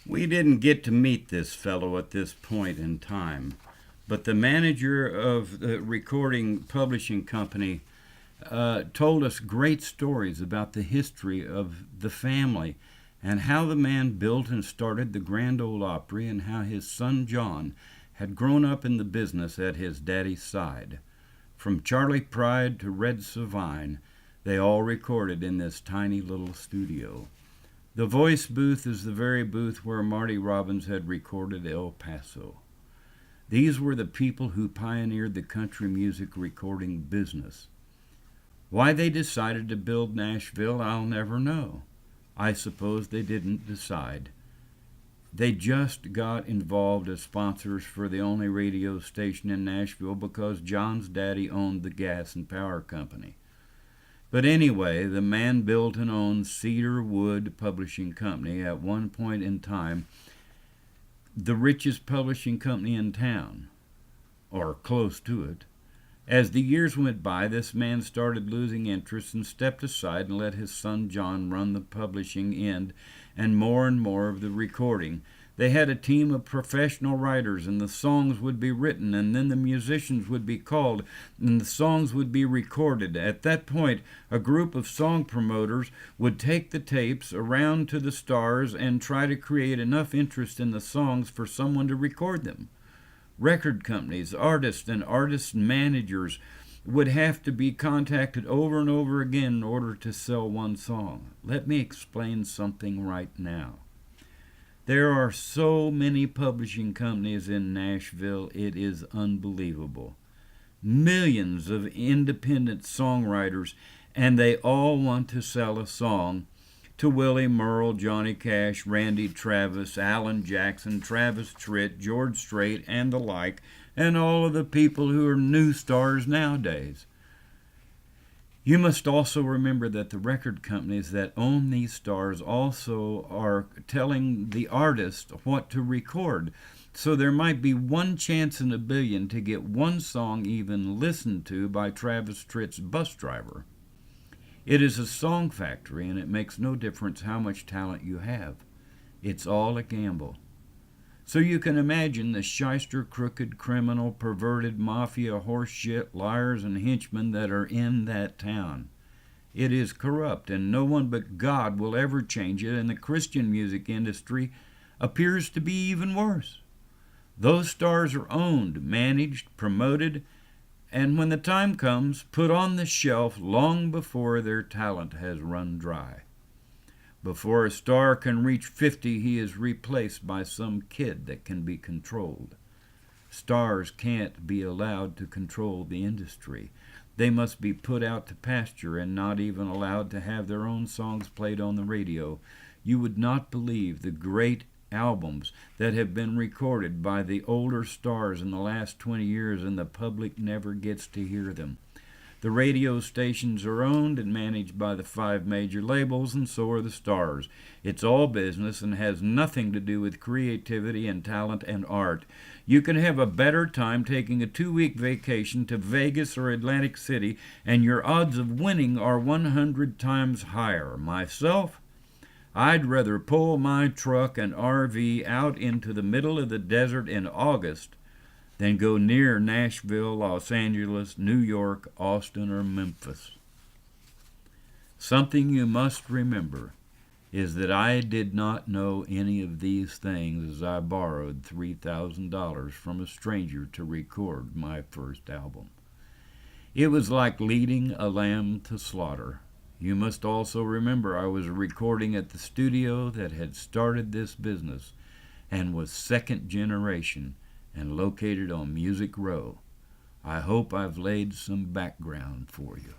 We didn't get to meet this fellow at this point in time, but the manager of the recording publishing company told us great stories about the history of the family and how the man built and started the Grand Ole Opry and how his son John had grown up in the business at his daddy's side. From Charlie Pride to Red Savine, they all recorded in this tiny little studio. The voice booth is the very booth where Marty Robbins had recorded El Paso. These were the people who pioneered the country music recording business. Why they decided to build Nashville, I'll never know. I suppose they didn't decide. They just got involved as sponsors for the only radio station in Nashville because John's daddy owned the gas and power company. But anyway, the man built and owned Cedar Wood Publishing Company, at one point in time the richest publishing company in town, or close to it. As the years went by, this man started losing interest and stepped aside and let his son John run the publishing end and more of the recording. They had a team of professional writers, and the songs would be written, and then the musicians would be called, and the songs would be recorded. At that point, a group of song promoters would take the tapes around to the stars and try to create enough interest in the songs for someone to record them. Record companies, artists, and artist managers would have to be contacted over and over again in order to sell one song. Let me explain something right now. There are so many publishing companies in Nashville, it is unbelievable. Millions of independent songwriters, and they all want to sell a song to Willie Merle, Johnny Cash, Randy Travis, Alan Jackson, Travis Tritt, George Strait, and the like, and all of the people who are new stars nowadays. You must also remember that the record companies that own these stars also are telling the artist what to record. So there might be one chance in a billion to get one song even listened to by Travis Tritt's bus driver. It is a song factory, and it makes no difference how much talent you have. It's all a gamble. So you can imagine the shyster, crooked, criminal, perverted, mafia, horseshit, liars, and henchmen that are in that town. It is corrupt, and no one but God will ever change it, and the Christian music industry appears to be even worse. Those stars are owned, managed, promoted, and when the time comes, put on the shelf long before their talent has run dry. Before a star can reach 50, he is replaced by some kid that can be controlled. Stars can't be allowed to control the industry. They must be put out to pasture and not even allowed to have their own songs played on the radio. You would not believe the great albums that have been recorded by the older stars in the last 20 years, and the public never gets to hear them. The radio stations are owned and managed by the 5 major labels, and so are the stars. It's all business and has nothing to do with creativity and talent and art. You can have a better time taking a 2-week vacation to Vegas or Atlantic City, and your odds of winning are 100 times higher. Myself, I'd rather pull my truck and RV out into the middle of the desert in August than go near Nashville, Los Angeles, New York, Austin, or Memphis. Something you must remember is that I did not know any of these things as I borrowed $3,000 from a stranger to record my first album. It was like leading a lamb to slaughter. You must also remember I was recording at the studio that had started this business and was second generation and located on Music Row. I hope I've laid some background for you.